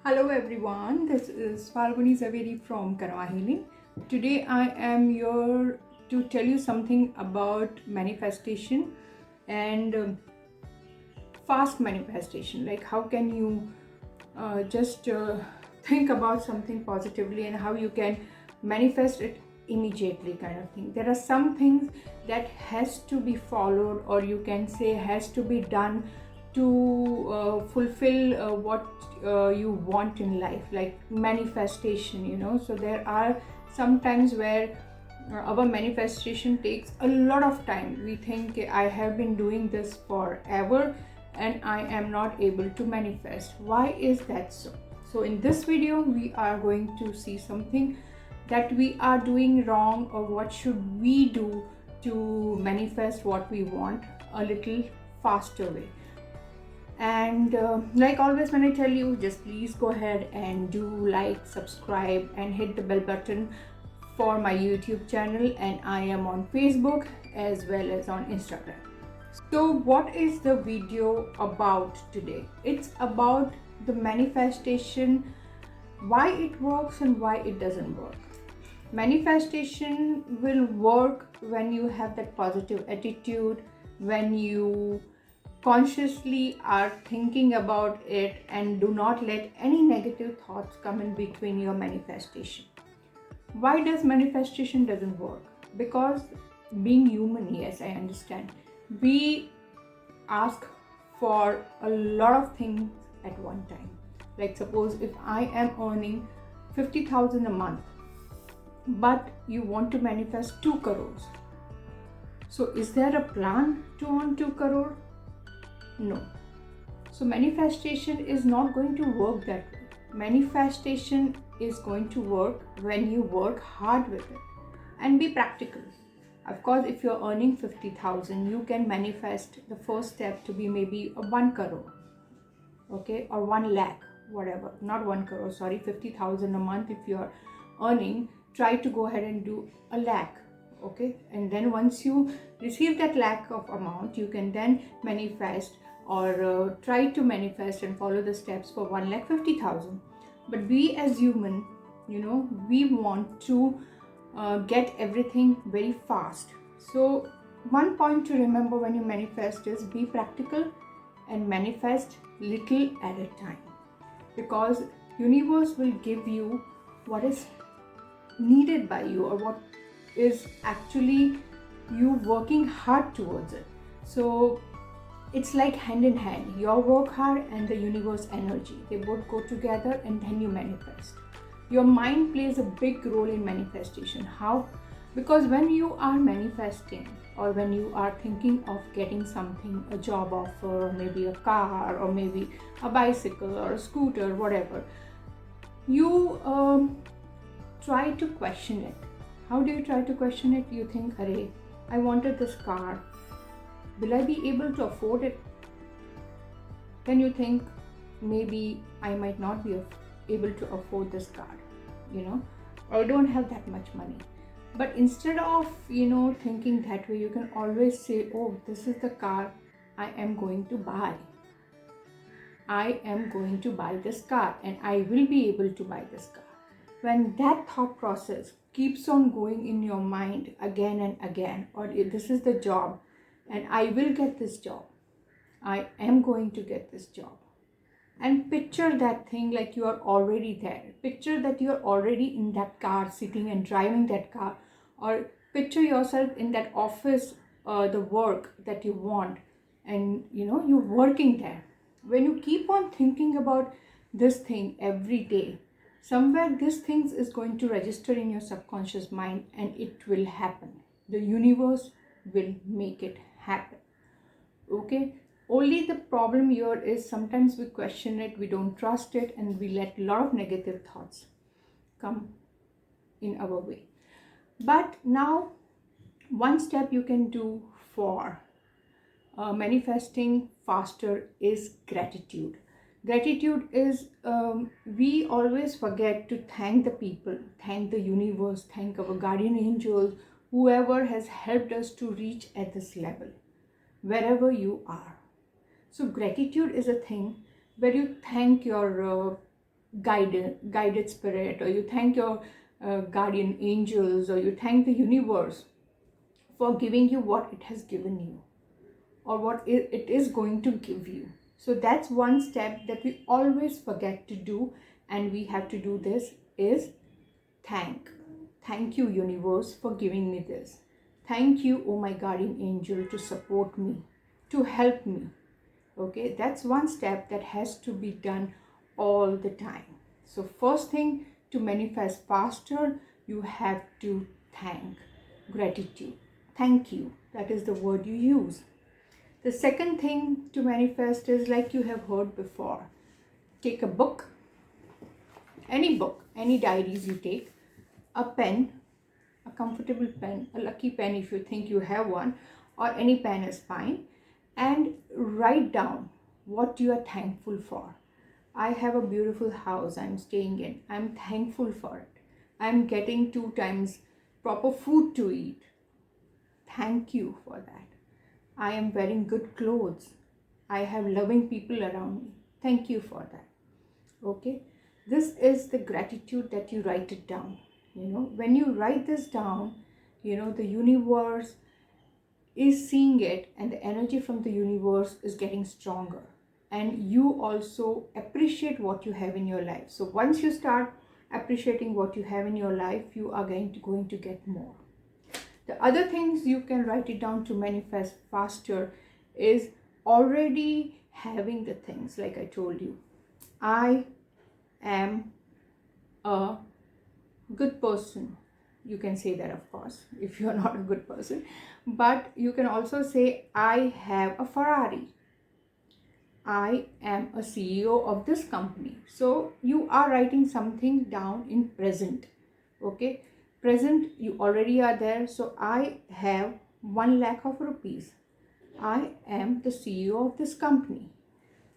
Hello everyone, this is Falguni Zaveri from Karma Healing. Today I am here to tell you something about manifestation and fast manifestation. Like how can you just think about something positively and how you can manifest it immediately, kind of thing. There are some things that has to be followed, or you can say has to be done to fulfill what you want in life, like manifestation, so there are some times where our manifestation takes a lot of time. We think I have been doing this forever and I am not able to manifest. Why is that so? So in this video we are going to see something that we are doing wrong, or what should we do to manifest what we want a little faster way. And like always, when I tell you, just please go ahead and do like, subscribe and hit the bell button for my YouTube channel, and I am on Facebook as well as on Instagram. So what is the video about today? It's about the manifestation, why it works and why it doesn't work. Manifestation will work when you have that positive attitude, when you consciously are thinking about it and do not let any negative thoughts come in between your manifestation. Why does manifestation doesn't work? Because being human, yes, I understand, we ask for a lot of things at one time. Like suppose if I am earning 50,000 a month, but you want to manifest 2 crores. So is there a plan to earn 2 crore? No. So manifestation is not going to work that way. Manifestation is going to work when you work hard with it and be practical. Of course, if you're earning 50,000, you can manifest the first step to be maybe a 1 crore, okay, or 1 lakh, whatever. Not 1 crore, sorry, 50,000 a month. If you're earning, try to go ahead and do a lakh, okay, and then once you receive that lakh of amount, you can then manifest or try to manifest and follow the steps for 1,50,000. But we as human, we want to get everything very fast. So one point to remember when you manifest is be practical and manifest little at a time, because universe will give you what is needed by you, or what is actually you working hard towards it. So it's like hand in hand, your work hard and the universe energy, they both go together and then you manifest. Your mind plays a big role in manifestation. How? Because when you are manifesting, or when you are thinking of getting something, a job offer, or maybe a car, or maybe a bicycle or a scooter, whatever, you try to question it. How do you try to question it? You think, array, I wanted this car, will I be able to afford it? Then you think, maybe I might not be able to afford this car, or I don't have that much money. But instead of thinking that way, you can always say, oh, this is the car I am going to buy. I am going to buy this car and I will be able to buy this car. When that thought process keeps on going in your mind again and again, or this is the job and I will get this job, I am going to get this job, and picture that thing like you are already there. Picture that you are already in that car, sitting and driving that car, or picture yourself in that office, the work that you want, and you're working there. When you keep on thinking about this thing every day, somewhere this thing is going to register in your subconscious mind and it will happen. The universe will make it happen, okay? Only the problem here is sometimes we question it, we don't trust it, and we let a lot of negative thoughts come in our way. But now, one step you can do for manifesting faster is gratitude. Gratitude is, we always forget to thank the people, thank the universe, thank our guardian angels, whoever has helped us to reach at this level, wherever you are. So gratitude is a thing where you thank your guided spirit, or you thank your guardian angels, or you thank the universe for giving you what it has given you, or what it is going to give you. So that's one step that we always forget to do, and we have to do this, is thank you universe for giving me this. Thank you, oh my guardian angel, to support me, to help me. Okay, that's one step that has to be done all the time. So first thing, to manifest faster, you have to thank. Gratitude, thank you, that is the word you use. The second thing to manifest is, like you have heard before, take a book, any diaries you take, a pen, a comfortable pen, a lucky pen if you think you have one, or any pen is fine, and write down what you are thankful for. I have a beautiful house I'm staying in. I'm thankful for it. I'm getting 2 times proper food to eat. Thank you for that. I am wearing good clothes. I have loving people around me. Thank you for that. Okay? This is the gratitude that you write it down. When you write this down, the universe is seeing it, and the energy from the universe is getting stronger, and you also appreciate what you have in your life. So once you start appreciating what you have in your life, you are going to get more. The other things you can write it down to manifest faster is already having the things. Like I told you, I am a good person. You can say that, of course, if you are not a good person, but you can also say, I have a Ferrari. I am a CEO of this company. So you are writing something down in present. Okay, present, you already are there. So I have 1 lakh of rupees. I am the CEO of this company.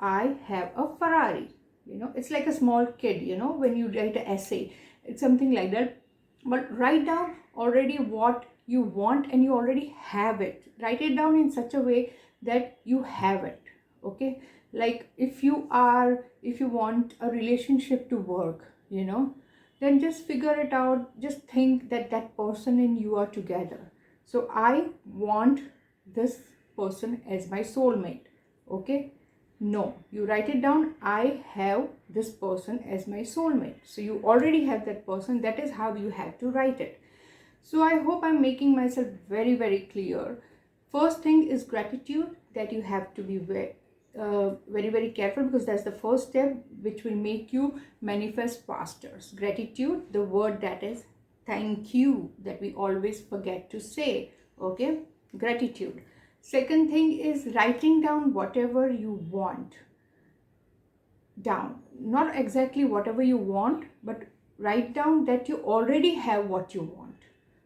I have a Ferrari. It's like a small kid, when you write an essay, it's something like that. But write down already what you want, and you already have it. Write it down in such a way that you have it. Okay, like if you want a relationship to work, then just figure it out. Just think that that person and you are together. So I want this person as my soulmate. Okay, no, you write it down, I have this person as my soulmate. So you already have that person. That is how you have to write it. So I hope I'm making myself very, very clear. First thing is gratitude, that you have to be very, very careful, because that's the first step which will make you manifest faster. Gratitude, the word that is thank you, that we always forget to say. Okay, gratitude. Second thing is writing down whatever you want down. Not exactly whatever you want, but write down that you already have what you want.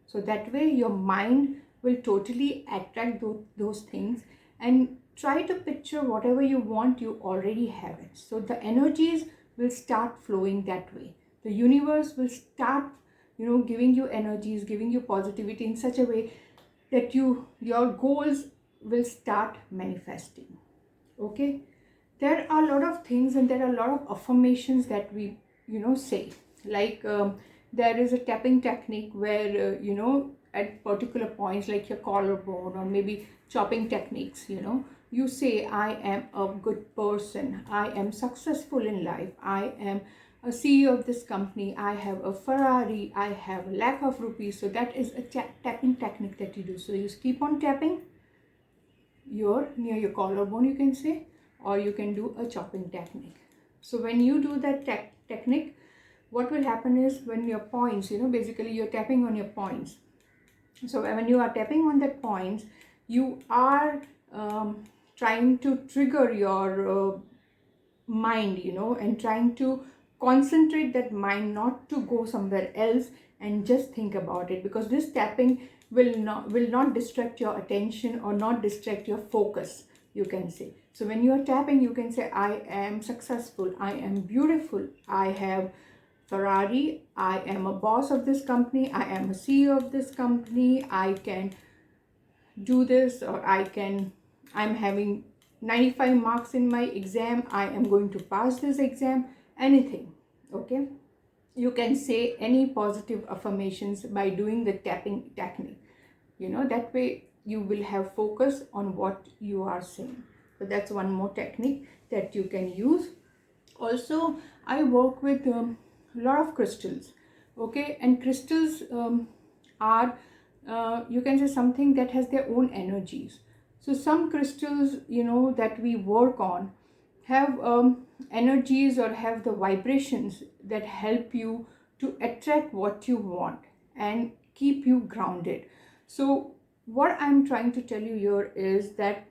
So that way your mind will totally attract those things, and try to picture whatever you want, you already have it. So the energies will start flowing that way. The universe will start, giving you energies, giving you positivity in such a way that your goals will start manifesting. Okay, there are a lot of things, and there are a lot of affirmations that we say, like there is a tapping technique where at particular points, like your collarbone, or maybe chopping techniques, you say, I am a good person, I am successful in life, I am a CEO of this company, I have a Ferrari, I have a lakh of rupees. So that is a tapping technique that you do. So you keep on tapping near your collarbone, you can say, or you can do a chopping technique. So when you do that technique, what will happen is, when your points, basically you're tapping on your points. So when you are tapping on that points, you are trying to trigger your mind, and trying to concentrate that mind not to go somewhere else, and just think about it, because this tapping will not distract your attention, or not distract your focus, you can say. So when you are tapping, you can say, I am successful, I am beautiful, I have Ferrari, I am a boss of this company, I am a CEO of this company, I can do this, or I'm having 95 marks in my exam, I am going to pass this exam, anything. Okay, you can say any positive affirmations by doing the tapping technique. That way you will have focus on what you are saying. So that's one more technique that you can use. Also, I work with a lot of crystals. Okay, and crystals are you can say something that has their own energies. So some crystals that we work on have energies or have the vibrations that help you to attract what you want and keep you grounded. So what I'm trying to tell you here is that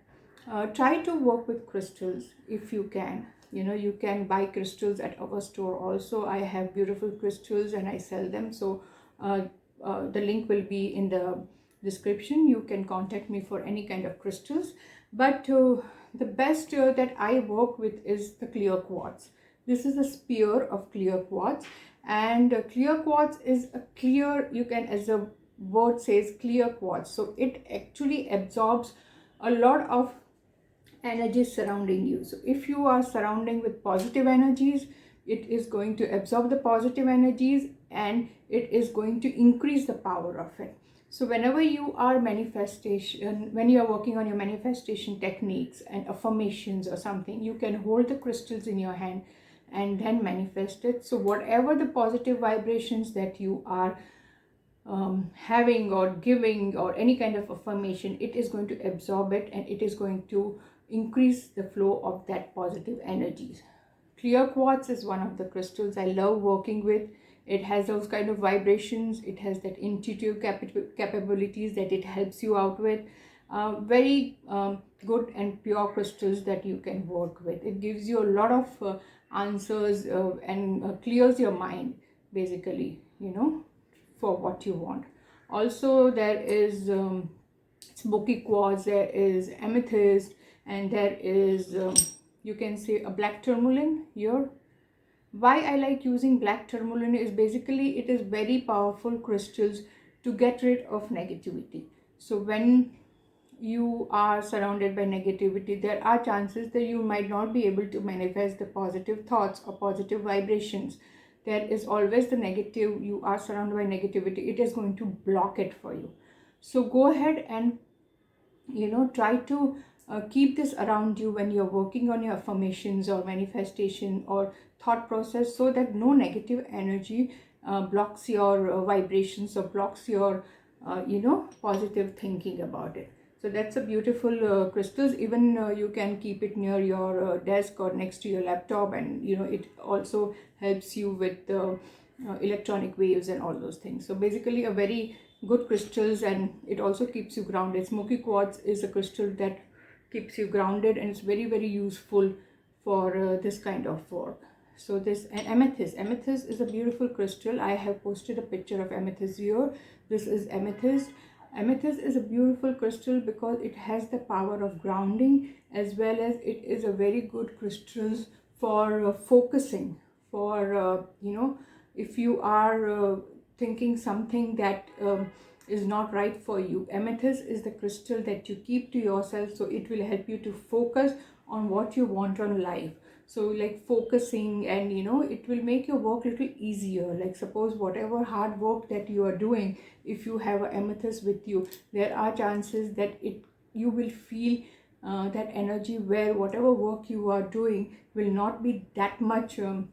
try to work with crystals if you can. You can buy crystals at our store also. I have beautiful crystals and I sell them. So uh, the link will be in the description. You can contact me for any kind of crystals. But the best that I work with is the clear quartz. This is a sphere of clear quartz, and clear quartz is a clear, you can, as the word says, clear quartz. So it actually absorbs a lot of energy surrounding you. So if you are surrounding with positive energies, it is going to absorb the positive energies and it is going to increase the power of it. So whenever you are manifestation, when you are working on your manifestation techniques and affirmations or something, you can hold the crystals in your hand and then manifest it. So whatever the positive vibrations that you are having or giving or any kind of affirmation, it is going to absorb it and it is going to increase the flow of that positive energies. Clear quartz is one of the crystals I love working with. It has those kind of vibrations, it has that intuitive capabilities that it helps you out with. Very good and pure crystals that you can work with. It gives you a lot of answers and clears your mind, basically, for what you want. Also, there is smoky quartz, there is amethyst, and there is you can say a black tourmaline here. Why I like using black tourmaline is basically it is very powerful crystals to get rid of negativity. So when you are surrounded by negativity, there are chances that you might not be able to manifest the positive thoughts or positive vibrations. There is always the negative. You are surrounded by negativity, it is going to block it for you. So go ahead and try to keep this around you when you're working on your affirmations or manifestation or thought process, so that no negative energy blocks your vibrations or blocks your positive thinking about it. So that's a beautiful crystals. Even you can keep it near your desk or next to your laptop, and it also helps you with electronic waves and all those things. So basically a very good crystals, and it also keeps you grounded. Smoky quartz is a crystal that keeps you grounded, and it's very, very useful for this kind of work. So this, and amethyst is a beautiful crystal. I have posted a picture of amethyst here. This is amethyst. Amethyst is a beautiful crystal because it has the power of grounding, as well as it is a very good crystal for focusing, for if you are thinking something that is not right for you. Amethyst is the crystal that you keep to yourself, so it will help you to focus on what you want on life. So like focusing, and it will make your work a little easier. Like suppose whatever hard work that you are doing, if you have an amethyst with you, there are chances that you will feel that energy, where whatever work you are doing will not be that much you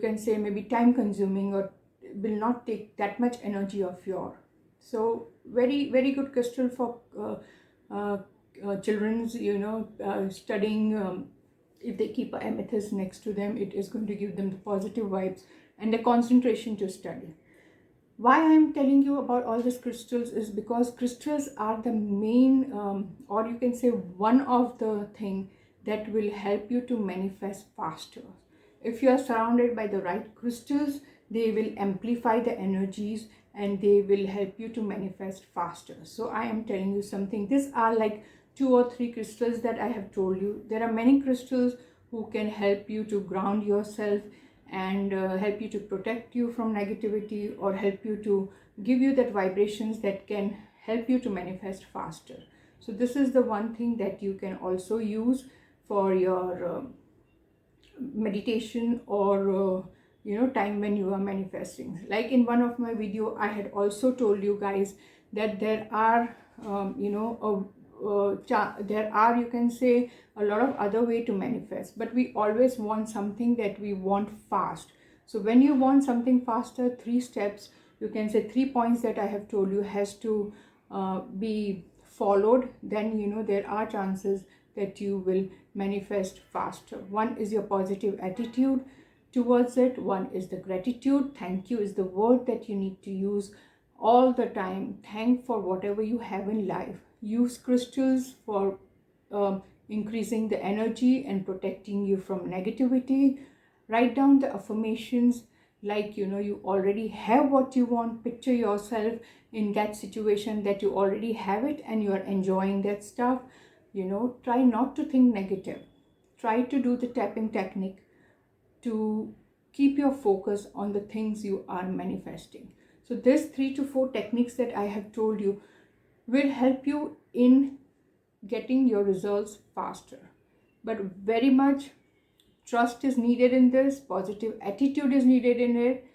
can say maybe time consuming, or will not take that much energy of your. So very, very good crystal for children's studying. If they keep a amethyst next to them, it is going to give them the positive vibes and the concentration to study. Why I'm telling you about all these crystals is because crystals are the main or you can say one of the thing that will help you to manifest faster. If you are surrounded by the right crystals, they will amplify the energies and they will help you to manifest faster. So I am telling you something. These are like 2 or 3 crystals that I have told you. There are many crystals who can help you to ground yourself and help you to protect you from negativity, or help you to give you that vibrations that can help you to manifest faster. So this is the one thing that you can also use for your meditation or time when you are manifesting. Like in one of my video, I had also told you guys that there are there are, you can say, a lot of other way to manifest, but we always want something that we want fast. So when you want something faster, 3 steps, you can say 3 points that I have told you has to be followed. Then there are chances that you will manifest faster. One is your positive attitude towards it. One is the gratitude. Thank you is the word that you need to use all the time. Thank for whatever you have in life. Use crystals for increasing the energy and protecting you from negativity. Write down the affirmations, like you already have what you want. Picture yourself in that situation that you already have it and you are enjoying that stuff. Try not to think negative. Try to do the tapping technique to keep your focus on the things you are manifesting. So this 3 to 4 techniques that I have told you will help you in getting your results faster. But very much trust is needed in this, positive attitude is needed in it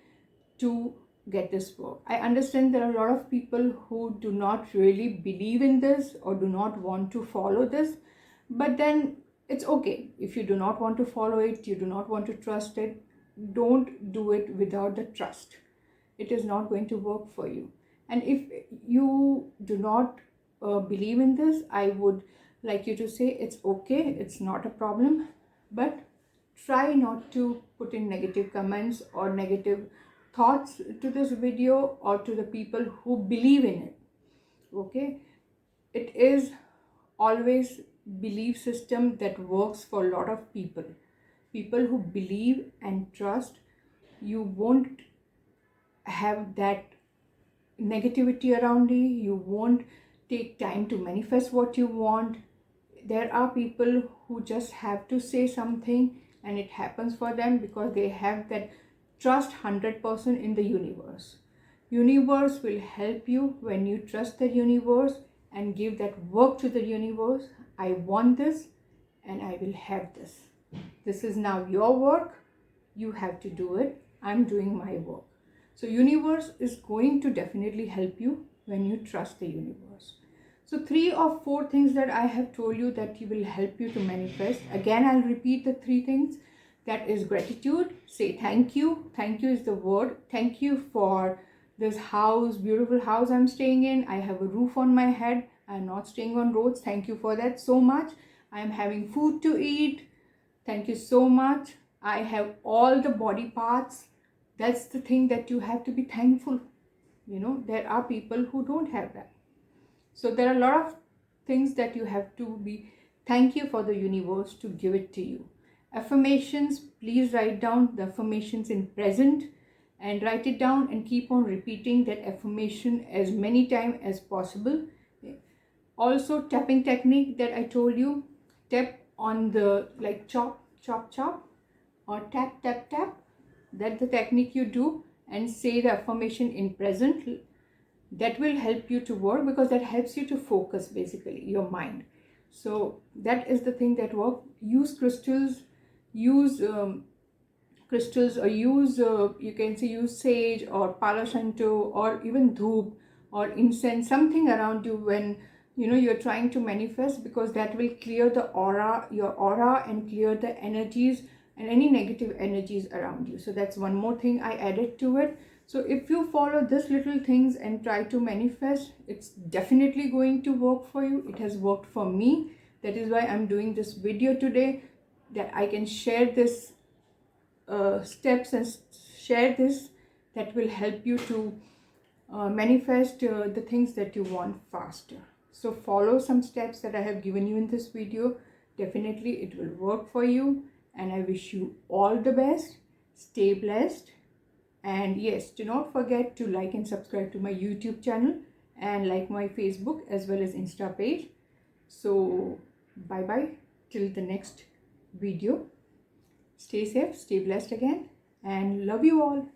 to get this work. I understand there are a lot of people who do not really believe in this or do not want to follow this, but then it's okay. If you do not want to follow it, you do not want to trust it, don't do it without the trust. It is not going to work for you. And if you do not believe in this, I would like you to say it's okay, it's not a problem, but try not to put in negative comments or negative thoughts to this video or to the people who believe in it. Okay, it is always belief system that works for a lot of people who believe and trust. You won't have that negativity around you. You won't take time to manifest what you want. There are people who just have to say something and it happens for them because they have that trust 100% in the universe. Universe will help you when you trust the universe and give that work to the universe. I want this and I will have this. This is now your work. You have to do it. I'm doing my work. So universe is going to definitely help you when you trust the universe. So 3 or 4 things that I have told you that you will help you to manifest. Again, I'll repeat the 3 things. That is gratitude. Say thank you. Thank you is the word. Thank you for this house, beautiful house I'm staying in. I have a roof on my head. I'm not staying on roads. Thank you for that so much. I am having food to eat. Thank you so much. I have all the body parts. That's the thing that you have to be thankful. There are people who don't have that. So there are a lot of things that you have to be thank you for the universe to give it to you. Affirmations, please write down the affirmations in present and write it down and keep on repeating that affirmation as many times as possible. Also, tapping technique that I told you, tap on the like chop, chop, chop, or tap, tap, tap. That's the technique you do and say the affirmation in present. That will help you to work because that helps you to focus basically your mind. So that is the thing that works. Use crystals, use crystals, or use you can say use sage or palo santo or even dhoop or incense, something around you when you're trying to manifest, because that will clear the aura, your aura, and clear the energies and any negative energies around you. So that's one more thing I added to it. So if you follow these little things and try to manifest, it's definitely going to work for you. It has worked for me. That is why I'm doing this video today, that I can share this steps and share this that will help you to manifest the things that you want faster. So follow some steps that I have given you in this video. Definitely it will work for you, and I wish you all the best. Stay blessed. And yes, do not forget to like and subscribe to my YouTube channel and like my Facebook as well as Insta page. So bye bye till the next video. Stay safe, stay blessed again, and love you all.